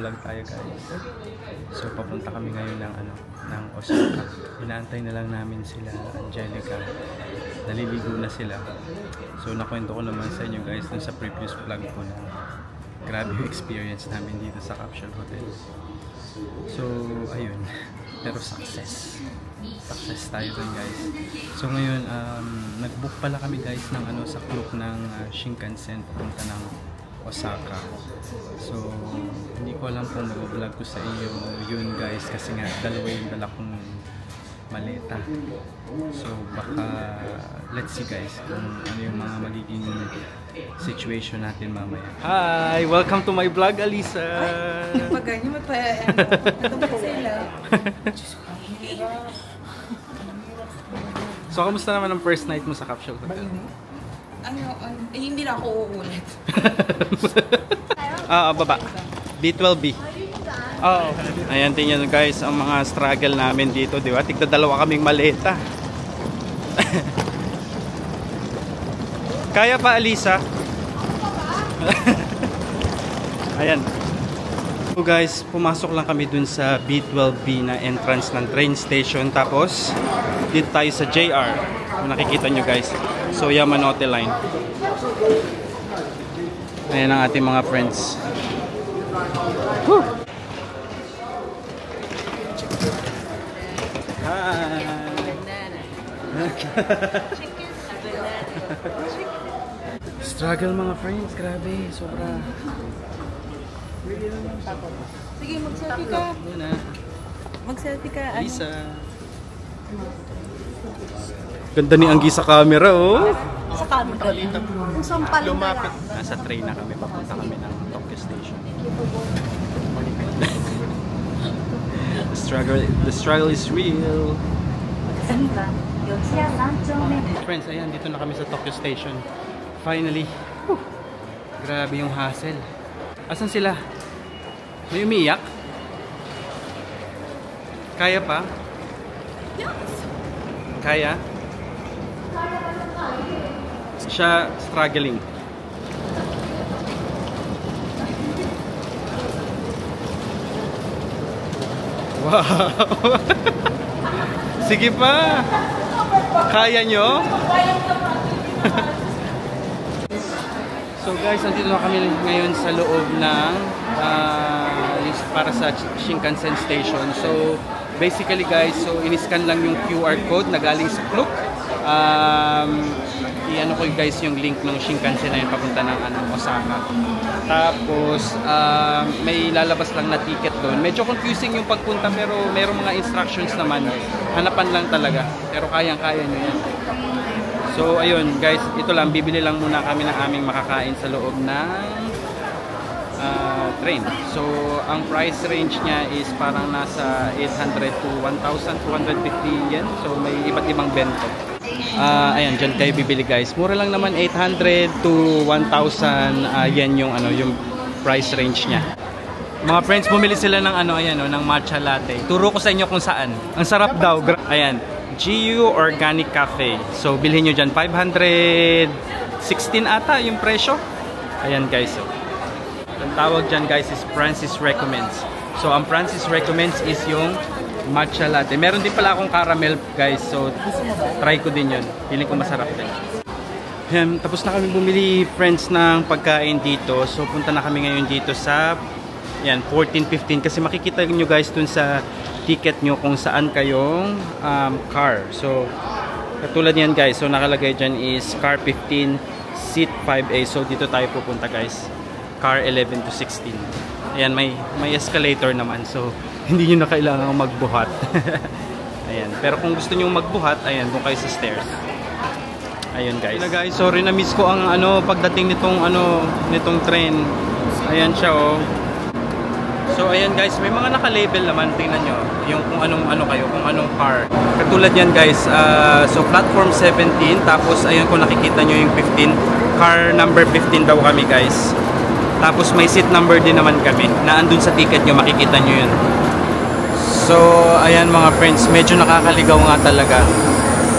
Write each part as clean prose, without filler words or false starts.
vlog tayo guys. So papunta kami ngayon ng Osaka. Inaantay na lang namin sila Angelica. Naliligo na sila. So nakwento ko naman sa inyo guys dun sa previous vlog ko na grabe yung experience namin dito sa Capsule Hotel. So ayun, pero success tayo dun guys. So ngayon nag-book pala kami guys ng sa Klook ng Shinkansen papunta ng Osaka. So hindi ko alam kung mag-vlog ko sa inyo yun guys kasi nga dalawa yung dala kong maleta. So baka let's see guys kung ano yung mga magiging situation natin mamaya. Hi! Welcome to my vlog, Alisa! Pag ganyan mo pa sila. So kamusta naman ang first night mo sa Capsule Hotel? Hindi na ako uulit. Baba. B12B. Oh, ayan, tingnan guys ang mga struggle namin dito, di ba? Tigda dalawa kaming maleta. Kaya pa, Alisa? Ayan. So guys, pumasok lang kami dun sa B12B na entrance ng train station. Tapos, dito tayo sa JR. Kung nakikita nyo guys. So, Yamanote Line. Ayan ang ating mga friends. Woo! Hi! Struggle mga friends, grabe, sobra. Sige, mag-selfie ka. Mag-selfie ka. Lisa. Ganda ni Anggi sa camera, oh. Sa camera. Kung sampal lumapit. Nasa train na kami, papunta kami ng Tokyo Station. The struggle is real. Friends, ayan, dito na kami sa Tokyo Station. Finally. Grabe yung hassle. Asan sila? May umiiyak? Kaya pa? Yes. Kaya? Siya struggling. Wow! Sige pa! Kaya nyo? So guys, nandito na kami ngayon sa loob ng para sa Shinkansen Station. So basically guys, so in-scan lang yung QR code na galing sa Klook. I-ano ko guys yung link ng Shinkansen na yun papunta ng Osaka. Tapos may lalabas lang na ticket doon. Medyo confusing yung pagpunta pero merong mga instructions naman. Hanapan lang talaga. Pero kayang-kaya nyo yan. So ayun guys, ito lang, bibili lang muna kami ng aming makakain sa loob ng train. So ang price range niya is parang nasa 800 to 1,250 yen. So may iba't ibang bento. Ayan, dyan kayo bibili guys. Mura lang naman, 800 to 1,000 yen yung yung price range niya. Mga friends, bumili sila ng ayan ng matcha latte. Turo ko sa inyo kung saan. Ang sarap daw. Ayan, GU Organic Cafe. So bilhin nyo dyan, 516 ata yung presyo. Ayan guys. So, ang tawag dyan guys is Francis Recommends. So ang Francis Recommends is yung matcha latte. Meron din pala akong caramel guys. So try ko din yun. Feeling ko masarap din. Ayan, tapos na kami bumili friends ng pagkain dito. So punta na kami ngayon dito sa 14-15 kasi makikita nyo guys dun sa ticket nyo kung saan kayong car. So katulad yan guys. So nakalagay dyan is car 15 seat 5A. So dito tayo pupunta guys. Car 11 to 16. Ayan, may escalator naman. So hindi nyo na kailangan magbuhat. Ayan. Pero kung gusto nyo magbuhat, ayan, doon kayo sa stairs. Ayun guys. Guys, sorry na miss ko ang pagdating nitong train. Ayan siya oh. So ayan guys, may mga naka-label naman, tingnan nyo. Yung kung anong kayo, kung anong car. Katulad yan guys, so platform 17, tapos ayun kung nakikita nyo yung 15, car number 15 daw kami guys. Tapos may seat number din naman kami, na andun sa ticket nyo, makikita nyo yun. So ayan mga friends, medyo nakakaligaw nga talaga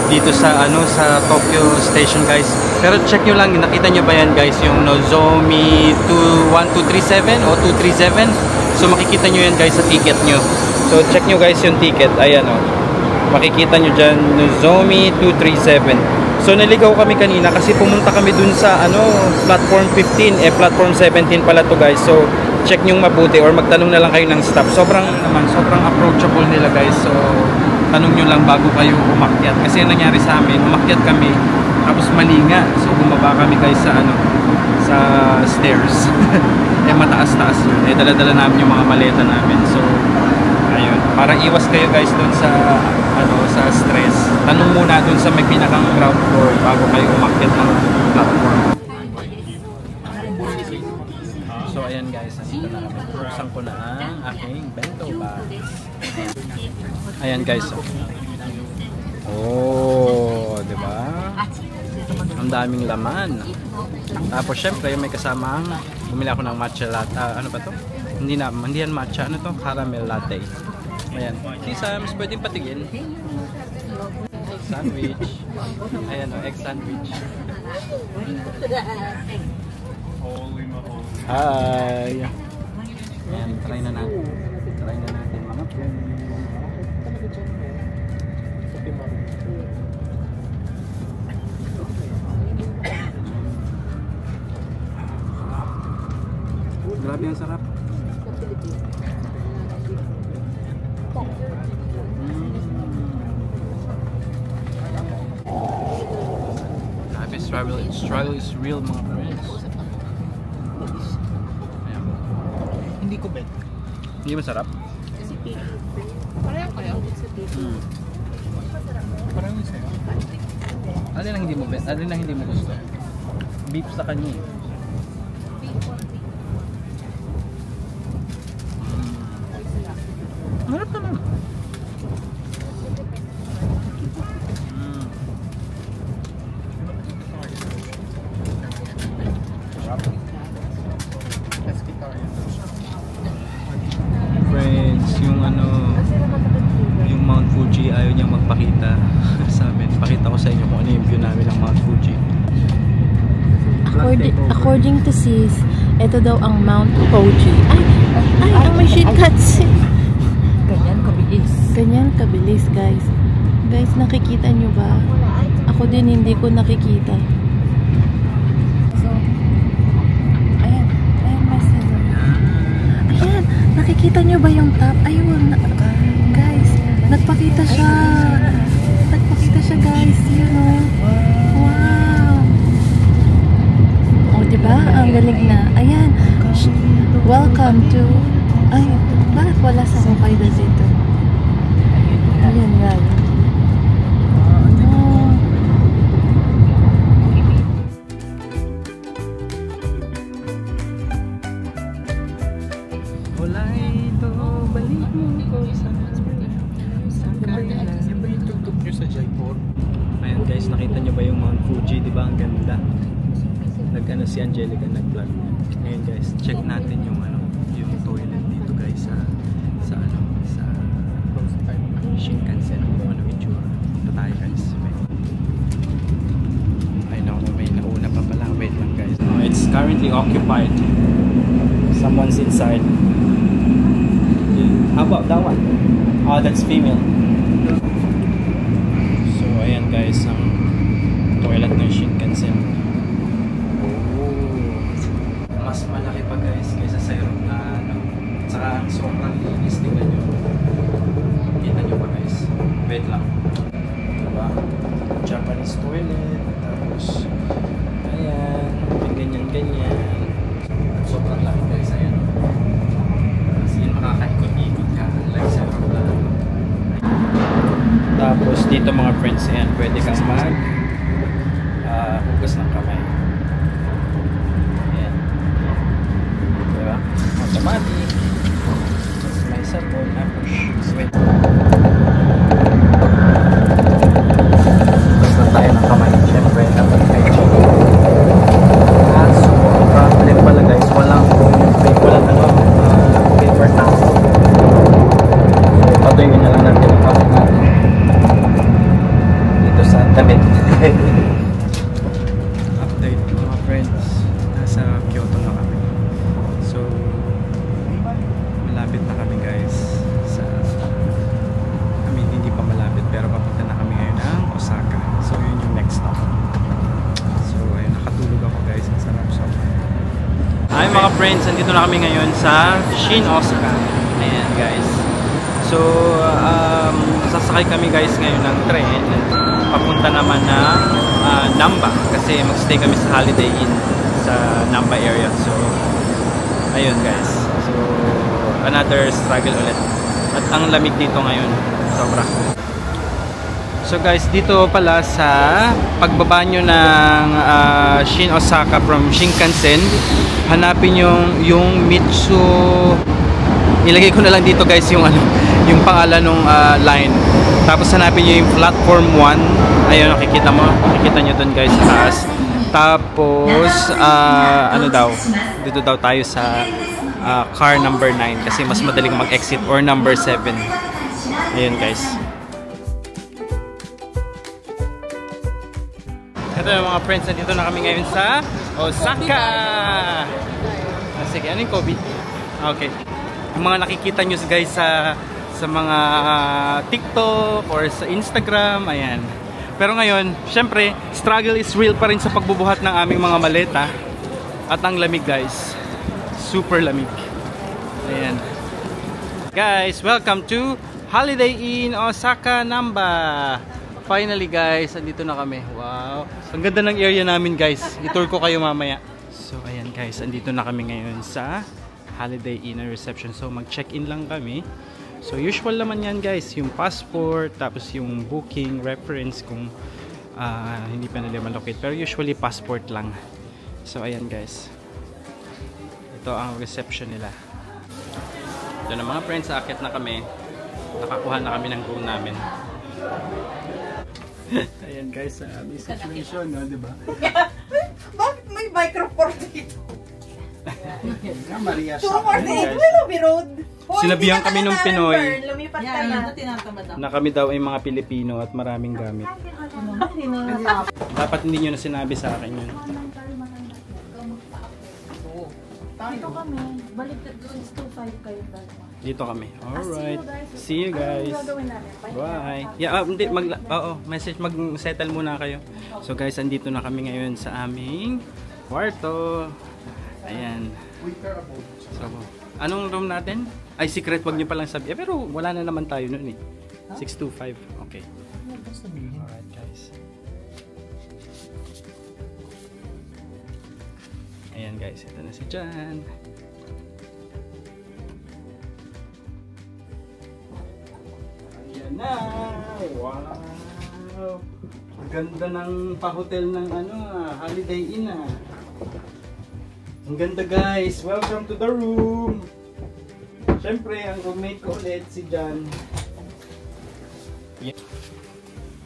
dito sa sa Tokyo Station guys. Pero check nyo lang, nakita nyo ba yan guys, yung Nozomi 1237 o 237. So makikita nyo yan guys sa ticket nyo. So check nyo guys yung ticket. Ayan o. Makikita nyo dyan, Nozomi 237. So naligaw kami kanina kasi pumunta kami dun sa platform 15. Platform 17 pala to guys. So check nyo mabuti or magtanong na lang kayo ng stop. Sobrang approachable nila guys. So tanong nyo lang bago kayo umakyat. Kasi yung nangyari sa amin, umakyat kami tapos mali nga. So bumaba kami guys sa sa stairs. Mataas-taas yun. Dala-dala namin yung mga maleta namin. So ayun, para iwas kayo guys dun sa sa stress. Tanong muna dun sa may pinakang ground floor bago kayo umakyat ng platform. So ayan guys, nandito na kami. Buksan ko na ang aking bento bag. Ayan guys. Oh, di ba? Ang daming laman. Tapos syempre may kasamang bumili ako ng matcha latte. Ano ba to? Hindi yan matcha. Ano to? Caramel latte. Ayan. Si Sam's pwedeng patigin. Sandwich. Ayan o, egg sandwich. Hi! Ayan, try na natin. Try na natin mga friends. Grabe ang sarap. Struggle is real mga friends. Ayan. Hindi ko bet. Hindi masarap? Pareho kayo? Parang yung sa'yo. Alin ang hindi mo bet? Alin ang hindi mo gusto? Beef sa kanya. Marap naman. Friends, yung Mount Fuji ayaw niyang magpakita sa amin. Pakita ko sa inyo kung ano yung view namin ng Mount Fuji. According to Sis, ito daw ang Mount Fuji. Ang may Shinkansen. Ganyan kabilis guys. Guys, nakikita nyo ba? Ako din hindi ko nakikita. So, ayan nakikita nyo ba yung top? Ayun, guys, nagpakita siya guys, yun o. Wow! O, diba? Ang galing na. Ayan, welcome to, bakit wala sa Hokkaido dito? Ayan guys. Ayan guys, nakita nyo ba yung Mount Fuji? Diba ang ganda? Nag-ano si Angelica, nag-vlog. Ngayon guys, check natin yung yung toilet dito guys sa Shinkansen. Kung ano itsura. Ito tayo guys. Ay naku, may nauna pa pala. Wait lang guys. It's currently occupied. Someone's inside. How about that one? Oh, that's female. So ayan guys, ang toilet ng Shinkansen. Mas malaki pa guys kaysa sa Europe na saka sobrang linis. Tingnan nyo. Kita nyo pa guys. Wait lang. Diba? Japanese toilet. Tapos ayan. Ganyan. Sobrang laki guys. Ayan. Kasi yun makakaikot-ikot ka. Like sa Europe na. Tapos dito mga friends, ayan, pwede kang hugas ng kamay. Ayan. Diba? Automatic. Tapos may sabon. Tapos sweat. Tapos na tayo ng kamay. Siyempre, dapat hygiene. Kaso, problem pala guys. Walang paper towel. Patuloy na lang natin ang kamay natin. Dito sa damit. Update mga friends, nasa Kyoto na kami. So friends, andito na kami ngayon sa Shin Osaka. Ayan guys. So, sasakay kami guys ngayon ng train. Papunta naman na Namba. Kasi magstay kami sa Holiday Inn sa Namba area. So, ayun guys. So, another struggle ulit. At ang lamig dito ngayon. Sobra. So guys, dito pala sa pagbaba nyo ng Shin Osaka from Shinkansen, hanapin yung Mitsu. Ilagay ko na lang dito guys yung yung pangalan ng line. Tapos hanapin nyo yung platform 1. Ayun, nakikita nyo dun guys sa taas. Tapos ano daw, dito daw tayo sa car number 9 kasi mas madaling mag-exit, or number 7. Ayun guys. Ito yung mga friends, nandito na kami ngayon sa Osaka. Sige, ano yung COVID? Okay. Yung mga nakikita nyo guys sa mga TikTok or sa Instagram, ayan. Pero ngayon, syempre, struggle is real pa rin sa pagbubuhat ng aming mga maleta. At ang lamig guys, super lamig. Ayan. Guys, welcome to Holiday Inn Osaka Namba. Finally guys, andito na kami. Wow. Ang ganda ng area namin guys. I-tour ko kayo mamaya. So ayan guys, andito na kami ngayon sa Holiday Inn reception. So mag-check-in lang kami. So usual naman yan guys, yung passport, tapos yung booking, reference kung hindi pa nila malocate. Pero usually passport lang. So ayan guys. Ito ang reception nila. Ito na mga friends, akit na kami. Nakakuha na kami ng room namin. Ayan guys, may situation, no, di ba? Bakit may microphone dito? Maria Two more days, will be road. Sinabihan kami ng Pinoy Lumipat ka na. na kami daw ay mga Pilipino at maraming gamit. Dapat hindi nyo na sinabi sa akin yun. Dito kami. Balik 625 kayo. Dito kami. Alright. See you guys. Bye. Yeah, hindi message, mag-settle muna kayo. So guys, andito na kami ngayon sa aming kwarto. Ayan. So, anong room natin? Ay, secret, wag niyo pa lang sabihin. Pero wala na naman tayo noon eh. 625. Okay. Alright guys. Ayan guys, ito na si Jan. Ayan na! Wow! Ganda ng pa-hotel ng Holiday Inn . Ang ganda guys! Welcome to the room! Siyempre, ang roommate ko ulit, si Jan. Yeah.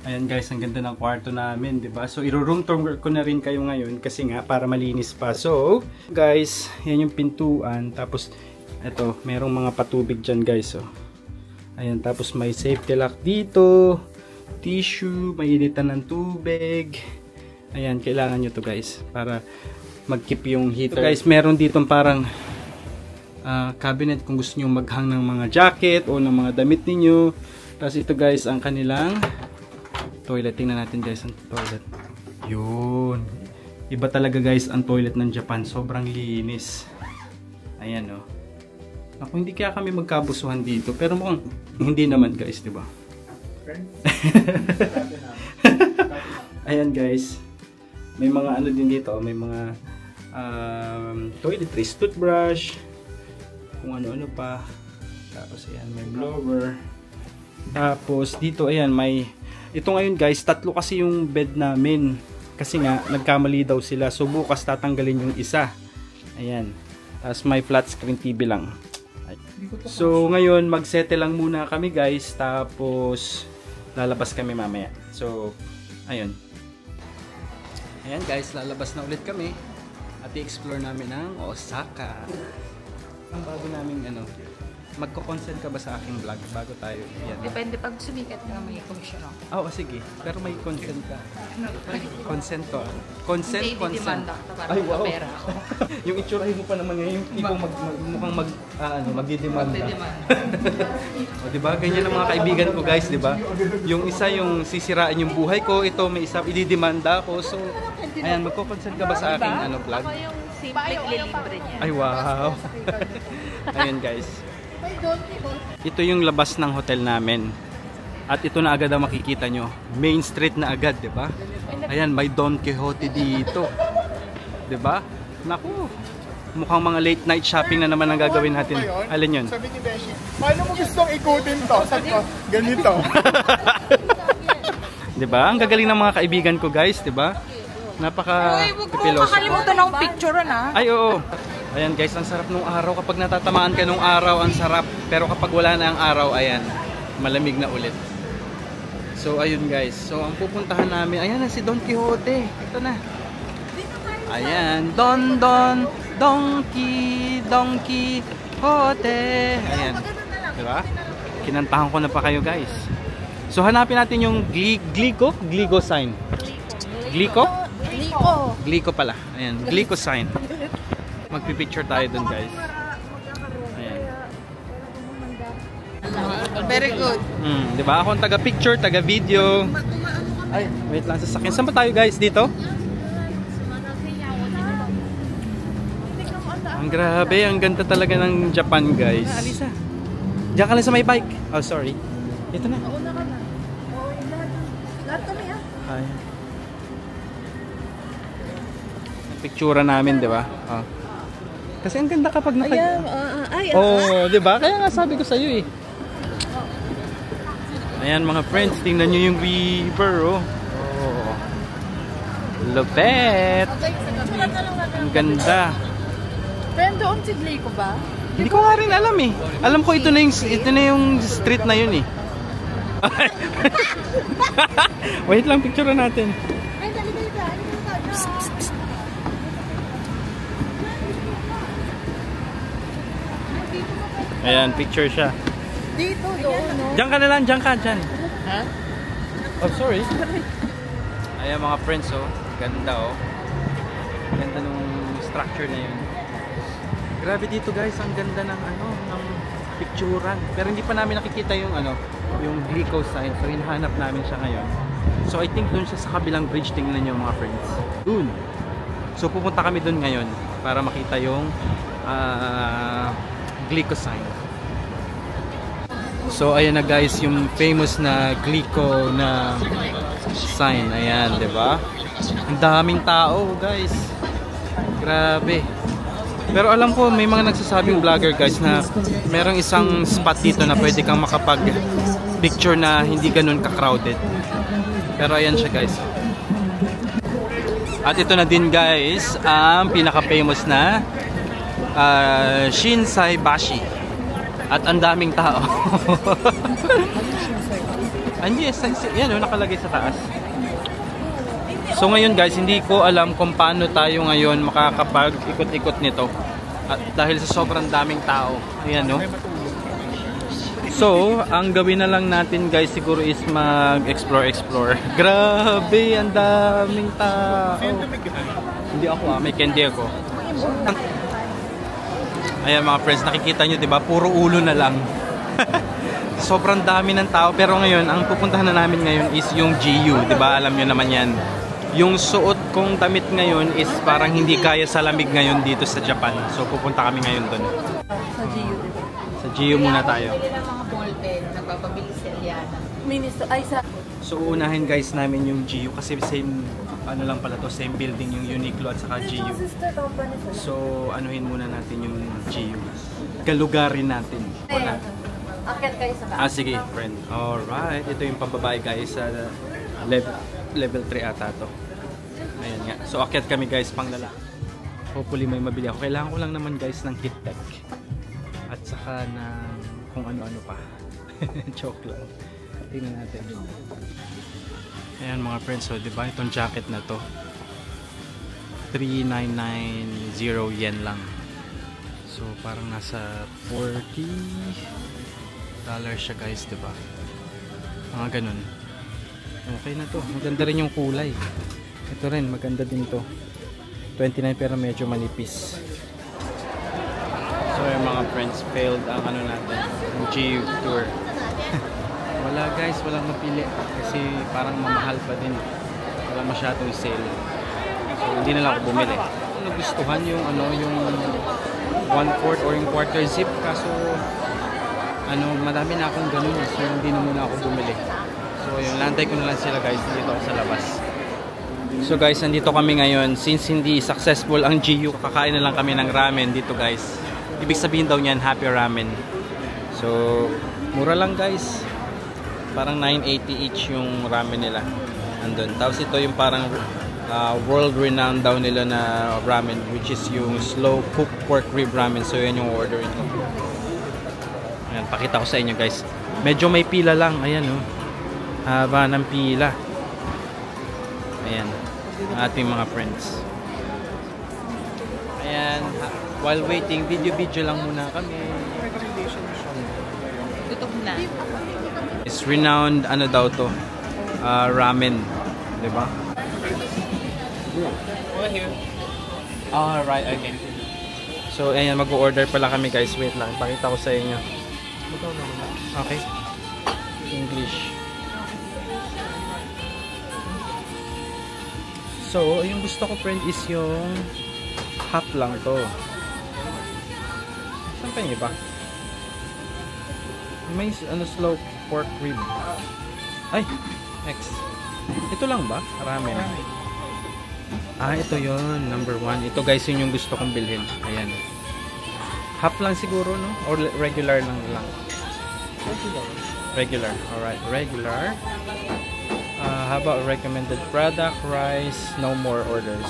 Ayan guys, ang ganda ng kwarto namin, di ba? So, iro-room tour ko na rin kayo ngayon kasi nga, para malinis pa. So, guys, yan yung pintuan. Tapos, eto, merong mga patubig dyan guys. So, ayan, tapos may safety lock dito. Tissue, may initan ng tubig. Ayan, kailangan nyo to guys, para mag-keep yung heater. So, guys, meron dito parang cabinet kung gusto nyo maghang ng mga jacket o ng mga damit ninyo. Tapos ito guys, ang kanilang toilet. Tingnan natin guys ang toilet. Yun. Iba talaga guys ang toilet ng Japan. Sobrang linis. Ayan o. Ako, hindi kaya kami magkabusuhan dito. Pero mukhang hindi naman guys, di ba? Ayan guys. May mga ano din dito. May mga toiletries, toothbrush, kung ano-ano pa. Tapos ayan, may blower. Tapos dito ayan, may ito ngayon guys, 3 kasi yung bed namin. Kasi nga, nagkamali daw sila. So bukas tatanggalin yung isa. Ayan. Tapos may flat screen TV lang. So ngayon, mag-settle lang muna kami guys. Tapos lalabas kami mamaya. So, ayun. Ayan guys, lalabas na ulit kami. At i-explore namin ang Osaka. Ang bago namin magko-consent ka ba sa aking vlog bago tayo? Yan. Depende pag sumikat ka may commission ako. Oo, sige. Pero may consent ka. Consent ko. Consent. Ay, wow. Pera ako. Yung itsurahin mo pa naman ngayon, yung tipong mukhang magdidemanda. O, diba? Ganyan ang mga kaibigan ko guys, diba? Yung isa yung sisirain yung buhay ko, ito may isa ididemanda ako. So, ayan, magko-consent ka ba sa aking vlog? Ako yung Simple libre niya. Ay, wow. Ayun guys. Ito yung labas ng hotel namin. At ito na agad ang makikita nyo. Main street na agad, di ba? Ayan, may Don Quixote dito. Di ba? Naku. Mukhang mga late night shopping na naman ang gagawin natin. Alin yun? Sabi ni Beshi, paano mo gustong ikutin to? Sabi ko, ganito. Di ba? Ang gagaling ng mga kaibigan ko guys, di ba? Napaka-pipiloso. Makalimutan akong picture na. Ay, oo. Ayan guys, ang sarap nung araw. Kapag natatamaan ka nung araw, ang sarap. Pero kapag wala na ang araw, ayan, malamig na ulit. So, ayun guys. So, ang pupuntahan namin, ayan na si Don Quixote. Ito na. Ayan, Donkey Quixote. Ayan. Diba? Kinantahan ko na pa kayo guys. So, hanapin natin yung Glico sign. Glico pala. Ayan, Glico sign. Magpipicture tayo dun guys. Ayan. Very good. Diba? Ako ang taga-picture, taga-video. Ay, wait lang, sasakyan. Saan ba tayo guys? Dito? Ang grabe, ang ganda talaga ng Japan guys. Alisa, diyan ka lang sa may bike. Oh, sorry. Ito na. Una ka na. Oo, lahat kami Ay. Picture namin, di ba? Oh. Kasi ang ganda kapag naka... Oh, di ba? Kaya nga sabi ko sa iyo eh. Ayan mga friends, tingnan niyo yung river, oh. Oh. Lupet. Ang ganda. Friend, doon si Glico ba? Hindi ko nga rin alam eh. Alam ko ito na yung street na yun eh. Wait lang, picture natin. Ayan, picture siya. Dito, doon, no? Diyan ka na lang, diyan ka, diyan. Ha? Oh, sorry. Ayan mga friends, oh. Ganda, oh. Ganda nung structure na yun. Grabe dito guys, ang ganda ng ng picturean. Pero hindi pa namin nakikita yung yung Glico sign. So hinahanap namin siya ngayon. So I think dun siya sa kabilang bridge, tingnan niyo mga friends. Dun. So pupunta kami dun ngayon para makita yung Glico sign. So ayan na guys, yung famous na Glico na sign. Ayan, 'di ba? Ang daming tao, guys. Grabe. Pero alam ko may mga nagsasabing vlogger guys na merong isang spot dito na pwede kang makapag-picture na hindi ganun ka-crowded. Pero ayan siya guys. At ito na din guys ang pinaka-famous na Shinsaibashi. At ang daming tao. Yes, yan o, nakalagay sa taas. So ngayon guys, hindi ko alam kung paano tayo ngayon makakapag-ikot-ikot nito. At dahil sa sobrang daming tao. Ayan no. So, ang gawin na lang natin guys siguro is mag-explore. Grabe, ang daming tao. Hindi ako may candy ako. Ayan mga friends, nakikita nyo diba? Puro ulo na lang. Sobrang dami ng tao. Pero ngayon, ang pupuntahan na namin ngayon is yung GU. Diba? Alam nyo naman yan. Yung suot kong damit ngayon is parang hindi kaya sa lamig ngayon dito sa Japan. So pupunta kami ngayon doon. Sa GU, diba? Sa GU muna tayo. Pili ng mga ballpen, nagpapabili si Eliana. So uunahin guys namin yung GU kasi same lang pala to, same building yung Uniqlo at saka GU. So anuhin muna natin yung GU. Galugarin natin. Akit kayo sa taas. Sige, friend. Alright, ito yung pambabae guys sa level 3 ata to. Ayan nga. So akyat kami guys pang lalaki. Hopefully may mabili ako. Kailangan ko lang naman guys ng kit tech. At saka ng kung ano-ano pa. Joke lang. Tingnan natin. Ayan mga friends, so diba itong jacket na to 3,990 yen lang. So parang nasa $40 siya guys, diba? Mga ganun. Okay na to. Maganda rin yung kulay. Ito rin, maganda din to. 29 pero medyo manipis. So yung mga friends, failed ang natin, yung GU tour. Wala guys, walang napili kasi parang mamahal pa din. Wala masyadong sale. So hindi na lang ako bumili. Nagustuhan yung ano, yung 1/4 or yung quarter zip, kaso ano, madami na akong ganun, so hindi na muna ako bumili. So yung lantay ko na lang sila guys dito ako sa labas. So guys, nandito kami ngayon. Since hindi successful ang GU, kakain na lang kami ng ramen dito guys. Ibig sabihin daw niyan Happy Ramen. So mura lang guys, parang 980 each yung ramen nila andun. Tapos ito yung parang world renowned daw nila na ramen, which is yung slow cooked pork rib ramen. So yan yung order ito. Ayan, pakita ko sa inyo guys. Medyo may pila lang. Ayan oh, haba ng pila. Ayan, ating mga friends. Ayan, while waiting, video lang muna kami. Gutom na. It's renowned, ano daw to, ramen, diba? Alright, okay. So, ayan, mag-order pala kami guys. Wait lang, pakita ko sa inyo. Okay. English. So, yung gusto ko friend is yung half lang to. Saan pa yung iba? May ano, slow pork rib. Ay, next. Ito lang ba? Ramen. Ito yon, number 1. Ito guys, yun yung gusto kong bilhin. Ayan. Half lang siguro, no? Or regular lang. Regular. Alright, regular. How about recommended product, rice, no more orders.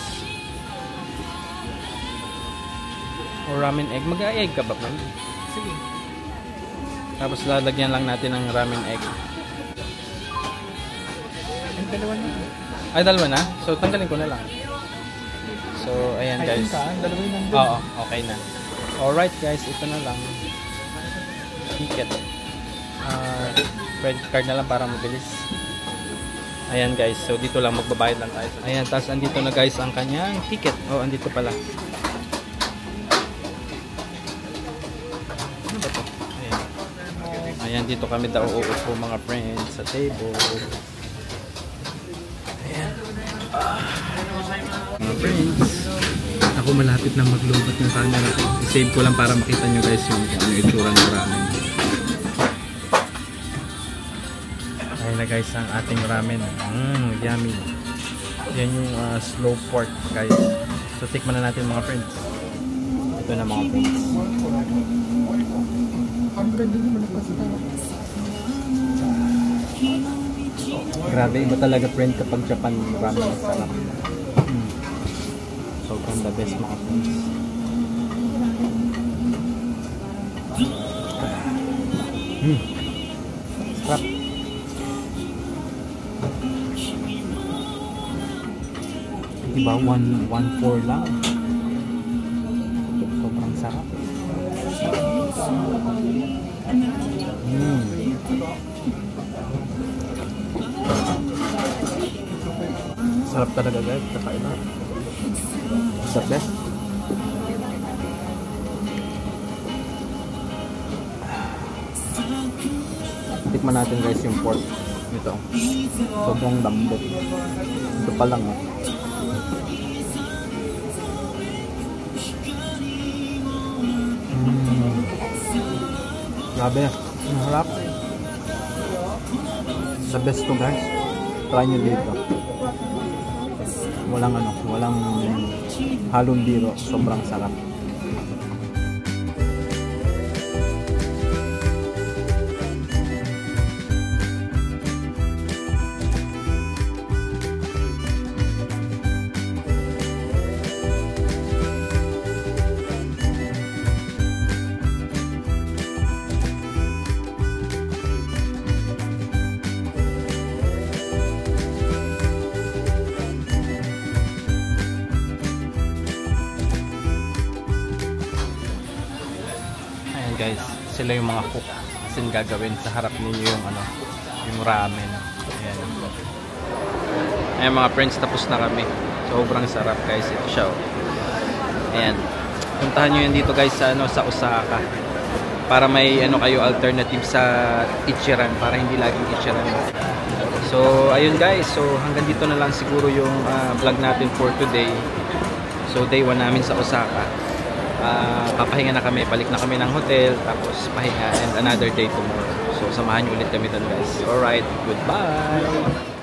Or ramen egg. Mag-egg ka ba? Sige. Tapos lalagyan lang natin ng ramen egg. Ay, dalawa na. Ay, dalawa na? So, tanggalin ko na lang. So, ayan guys. Oo, okay na. Alright guys, ito na lang. Ticket. Credit card na lang para mabilis. Ayan guys, so dito lang magbabayad lang tayo. Ayan, tapos andito na guys ang kanyang ticket. Oh, andito pala. Ano ba to? Ayan. Ayan, dito kami daw uupo mga friends sa table. Ayan. Mga friends, ako malapit na maglubat ng camera ko. I-save ko lang para makita nyo guys yung ano itsura ng ramen. Ayan na guys ang ating ramen. Yummy. Yan yung slow pork guys. So tikman na natin mga friends. Ito na mga friends. Grabe, iba talaga friend kapag Japan ramen ang sarap. Sobrang the best mga friends. Sarap. Diba? 1.4 lang. Sobrang sarap. Sarap talaga guys. Kakaiba. The best. Tikman natin guys yung pork. Ito. Sobrang lambot. Ito pa lang oh. Grabe. Ang harap. The best to guys. Try nyo dito. Walang ano, walang halong biro. Sobrang sarap. Guys, sila yung mga cook kasi gagawin sa harap ninyo yung ano, yung ramen. Ayan. Ayan mga friends, tapos na kami. Sobrang sarap guys, ito siya. Ayan. Puntahan nyo yan dito guys sa ano, sa Osaka. para may ano kayo alternative sa Ichiran, para hindi laging Ichiran. So ayun guys, so hanggang dito na lang siguro yung vlog natin for today. So day 1 namin sa Osaka. Papahinga na kami, balik na kami ng hotel, tapos pahinga, and another day tomorrow. So samahan niyo ulit kami doon guys. Alright, goodbye!